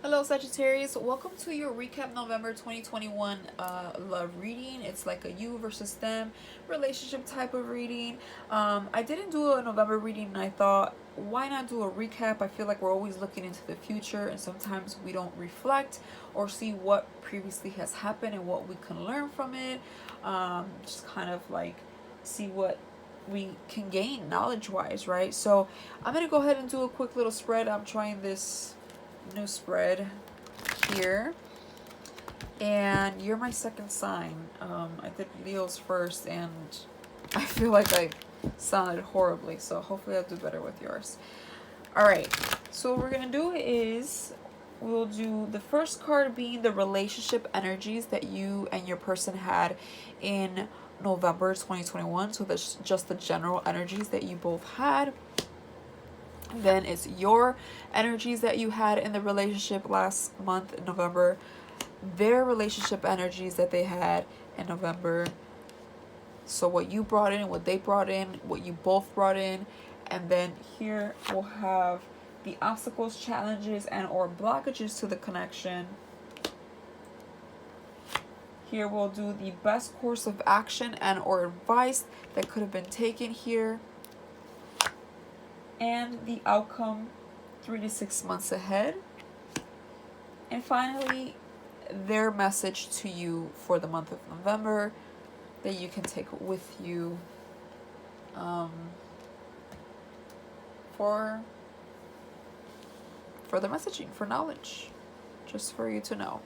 Hello Sagittarius, welcome to your recap November 2021 love reading. It's like a you versus them relationship type of reading. I didn't do a November reading and I thought, why not do a recap? I feel like we're always looking into the future and sometimes we don't reflect or see what previously has happened and what we can learn from it. Just kind of like see what we can gain knowledge wise, right? So I'm gonna go ahead and do a quick little spread. I'm trying this new spread here, and you're my second sign. I did Leo's first and I feel like I sounded horribly, so hopefully I'll do better with yours. All right, so what we're gonna do is we'll do the first card being the relationship energies that you and your person had in November 2021. So that's just the general energies that you both had. Then it's your energies that you had in the relationship last month in November, their relationship energies that they had in November. So what you brought in, what they brought in, what you both brought in. And then here we'll have the obstacles, challenges, and or blockages to the connection. Here we'll do the best course of action and or advice that could have been taken here. And the outcome 3 to 6 months ahead. And finally, their message to you for the month of November that you can take with you for the messaging, for knowledge, just for you to know.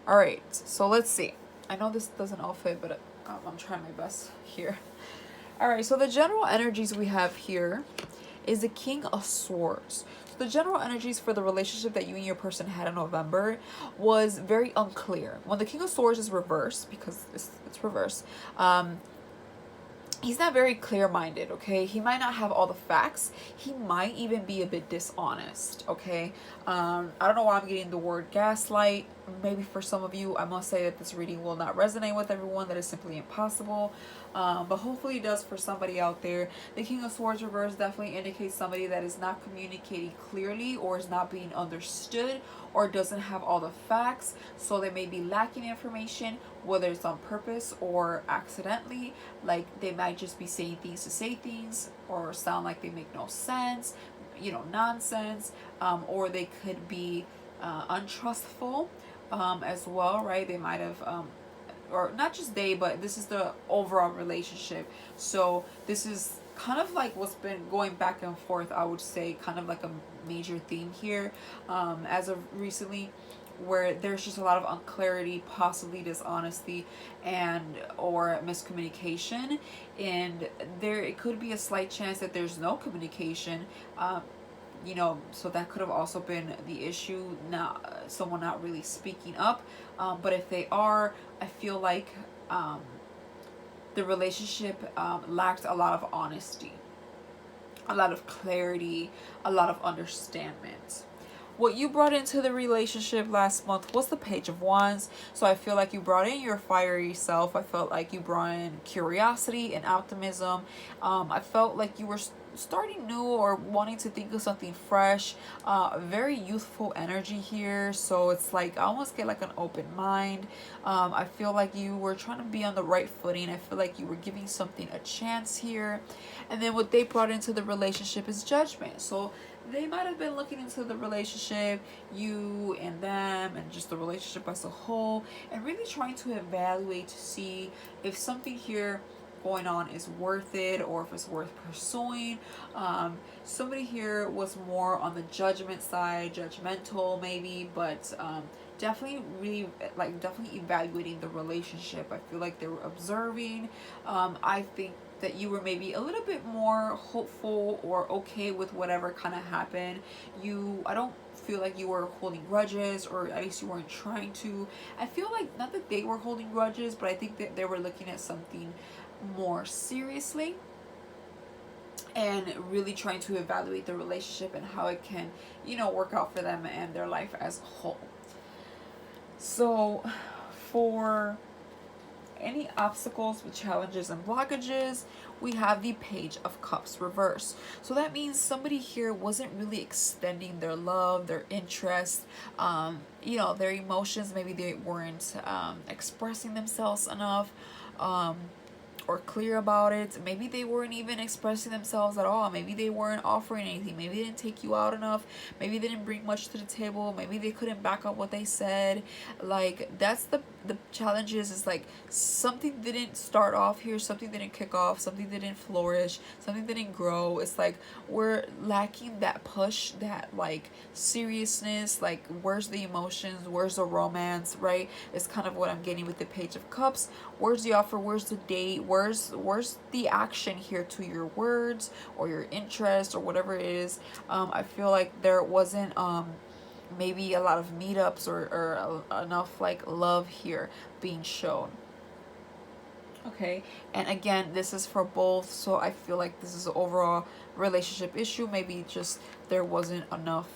All right, so let's see. I know this doesn't all fit, but I'm trying my best here. All right, so the general energies we have here is the King of Swords. So the general energies for the relationship that you and your person had in November was very unclear. When the King of Swords is reversed, because it's reversed, he's not very clear-minded, okay? He might not have all the facts. He might even be a bit dishonest, okay? I don't know why I'm getting the word gaslight. Maybe for some of you, I must say that this reading will not resonate with everyone. That is simply impossible. But hopefully it does for somebody out there. The King of Swords reverse definitely indicates somebody that is not communicating clearly or is not being understood or doesn't have all the facts. So they may be lacking information, whether it's on purpose or accidentally. Like they might just be saying things to say things or sound like they make no sense, nonsense, or they could be untrustful as well, right? They might have or not just they, but this is the overall relationship. So this is kind of like what's been going back and forth, I would say, kind of like a major theme here as of recently, where there's just a lot of unclarity, possibly dishonesty and or miscommunication, and it could be a slight chance that there's no communication. So that could have also been the issue, not someone not really speaking up. But if they are, I feel like the relationship lacked a lot of honesty, a lot of clarity, a lot of understanding. What you brought into the relationship last month was the Page of Wands. So I feel like you brought in your fiery self. I felt like you brought in curiosity and optimism. I felt like you were starting new or wanting to think of something fresh. Very youthful energy here. So it's like I almost get like an open mind. I feel like you were trying to be on the right footing. I feel like you were giving something a chance here. And then what they brought into the relationship is judgment. So they might have been looking into the relationship, you and them, and just the relationship as a whole, and really trying to evaluate to see if something here going on is worth it or if it's worth pursuing. Somebody here was more on the judgment side, judgmental maybe, but definitely evaluating the relationship. I feel like they were observing. I think that you were maybe a little bit more hopeful or okay with whatever kind of happened. I don't feel like you were holding grudges, or at least you weren't trying to. I feel like not that they were holding grudges, but I think that they were looking at something more seriously and really trying to evaluate the relationship and how it can, work out for them and their life as a whole. So for any obstacles with challenges and blockages, we have the Page of Cups reverse. So that means somebody here wasn't really extending their love, their interest, their emotions. Maybe they weren't expressing themselves enough. Or clear about it. Maybe they weren't even expressing themselves at all. Maybe they weren't offering anything. Maybe they didn't take you out enough. Maybe they didn't bring much to the table. Maybe they couldn't back up what they said. Like, that's the challenges, is like something didn't start off here, something didn't kick off, something didn't flourish, something didn't grow. It's like we're lacking that push, that like seriousness. Like, where's the emotions, where's the romance, right? It's kind of what I'm getting with the Page of Cups. Where's the offer, where's the date, where's the action here to your words or your interest or whatever it is. I feel like there wasn't maybe a lot of meetups or enough like love here being shown. Okay, and again, this is for both, so I feel like this is an overall relationship issue. Maybe just there wasn't enough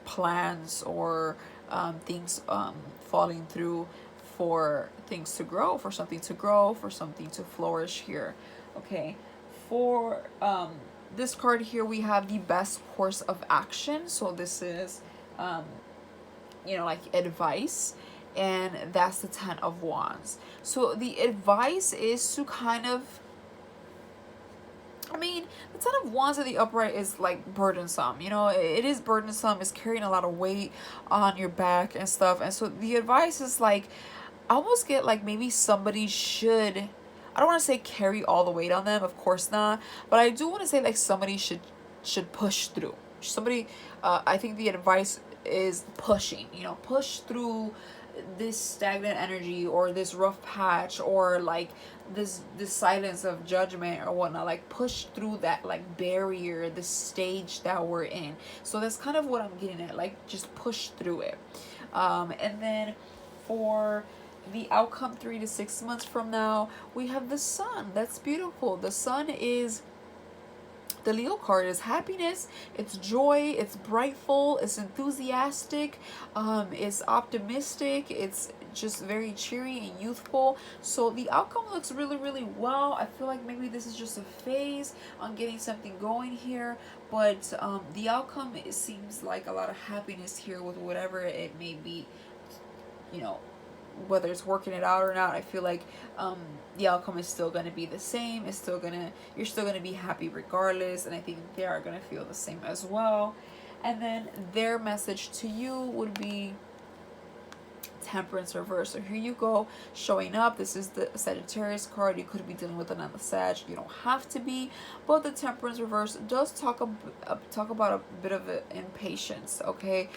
plans or things falling through for things to grow, for something to grow, for something to flourish here. Okay, for this card here, we have the best course of action. So this is like advice, and that's the 10 of Wands. So the advice is to kind of, the 10 of Wands at the upright is like burdensome. It is burdensome. It's carrying a lot of weight on your back and stuff. And so the advice is like, I almost get like maybe somebody should, I don't want to say carry all the weight on them, of course not, but I do want to say like somebody should push through. Somebody, I think the advice is pushing, push through this stagnant energy or this rough patch or like this silence of judgment or whatnot. Like, push through that like barrier, the stage that we're in. So that's kind of what I'm getting at, like just push through it. And then for the outcome 3 to 6 months from now, we have the Sun. That's beautiful. The Sun is, the Leo card is happiness, it's joy, it's brightful, it's enthusiastic, it's optimistic, it's just very cheery and youthful. So the outcome looks really, really well. I feel like maybe this is just a phase on getting something going here, but the outcome, it seems like a lot of happiness here with whatever it may be, whether it's working it out or not. I feel like the outcome is still going to be the same. You're still going to be happy regardless, and I think they are going to feel the same as well. And then their message to you would be Temperance Reverse. So here you go, showing up. This is the Sagittarius card. You could be dealing with another Sag. You don't have to be, but the Temperance Reverse does talk about a bit of impatience. Okay.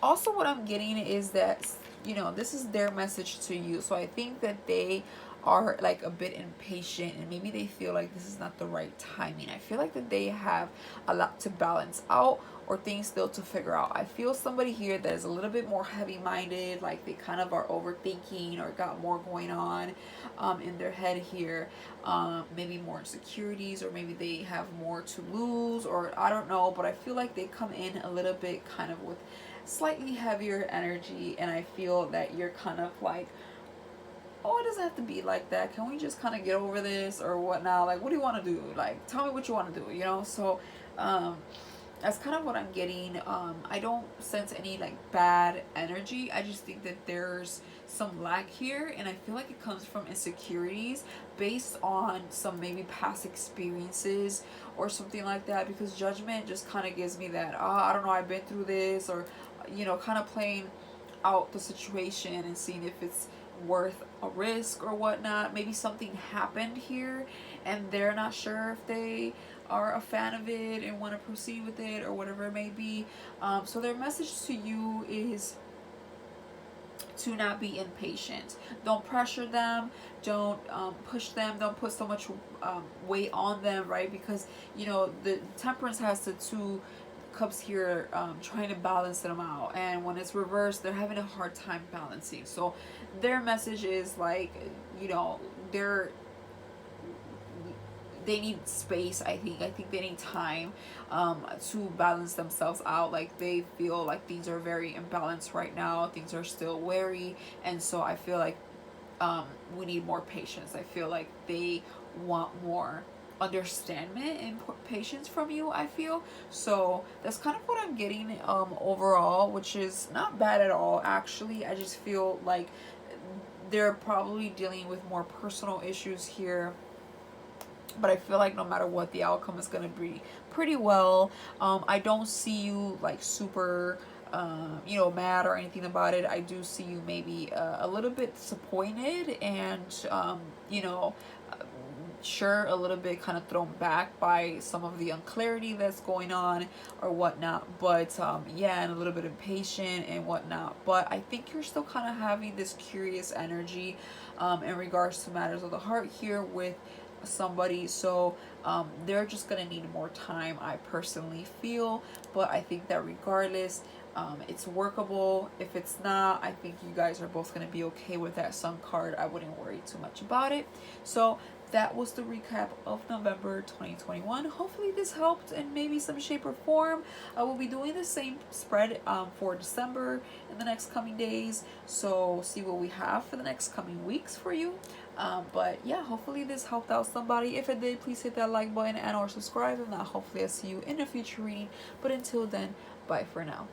Also, what I'm getting is that this is their message to you. So I think that they are like a bit impatient, and maybe they feel like this is not the right timing. I feel like that they have a lot to balance out or things still to figure out. I feel somebody here that is a little bit more heavy-minded, like they kind of are overthinking or got more going on in their head here. Maybe more insecurities, or maybe they have more to lose, or I don't know, but I feel like they come in a little bit kind of with slightly heavier energy, and I feel that you're kind of like, oh, it doesn't have to be like that. Can we just kind of get over this or whatnot? Like, what do you want to do? Like, tell me what you want to do, So, that's kind of what I'm getting. I don't sense any like bad energy. I just think that there's some lack here, and I feel like it comes from insecurities based on some maybe past experiences or something like that, because Judgment just kind of gives me that, I don't know, I've been through this, or kind of playing out the situation and seeing if it's worth a risk or whatnot. Maybe something happened here and they're not sure if they are a fan of it and want to proceed with it or whatever it may be. So their message to you is to not be impatient. Don't pressure them. Don't push them. Don't put so much weight on them, right? Because the Temperance has the 2 cups here, trying to balance them out, and when it's reversed, they're having a hard time balancing. So their message is like, they need space. I think they need time to balance themselves out. Like, they feel like things are very imbalanced right now, things are still wary, and so I feel like we need more patience. I feel like they want more understanding and patience from you, I feel. So that's kind of what I'm getting overall, which is not bad at all actually. I just feel like they're probably dealing with more personal issues here, but I feel like no matter what, the outcome is going to be pretty well. I don't see you like super mad or anything about it. I do see you maybe a little bit disappointed and you know sure, a little bit kind of thrown back by some of the unclarity that's going on or whatnot, but yeah, and a little bit impatient and whatnot. But I think you're still kind of having this curious energy in regards to matters of the heart here with somebody. So they're just gonna need more time, I personally feel. But I think that regardless, it's workable. If it's not, I think you guys are both going to be okay with that Sun card. I wouldn't worry too much about it. So that was the recap of November 2021. Hopefully this helped in maybe some shape or form. I will be doing the same spread for December in the next coming days. So see what we have for the next coming weeks for you. But yeah, hopefully this helped out somebody. If it did, please hit that like button and or subscribe. And hopefully I'll see you in a future reading. But until then, bye for now.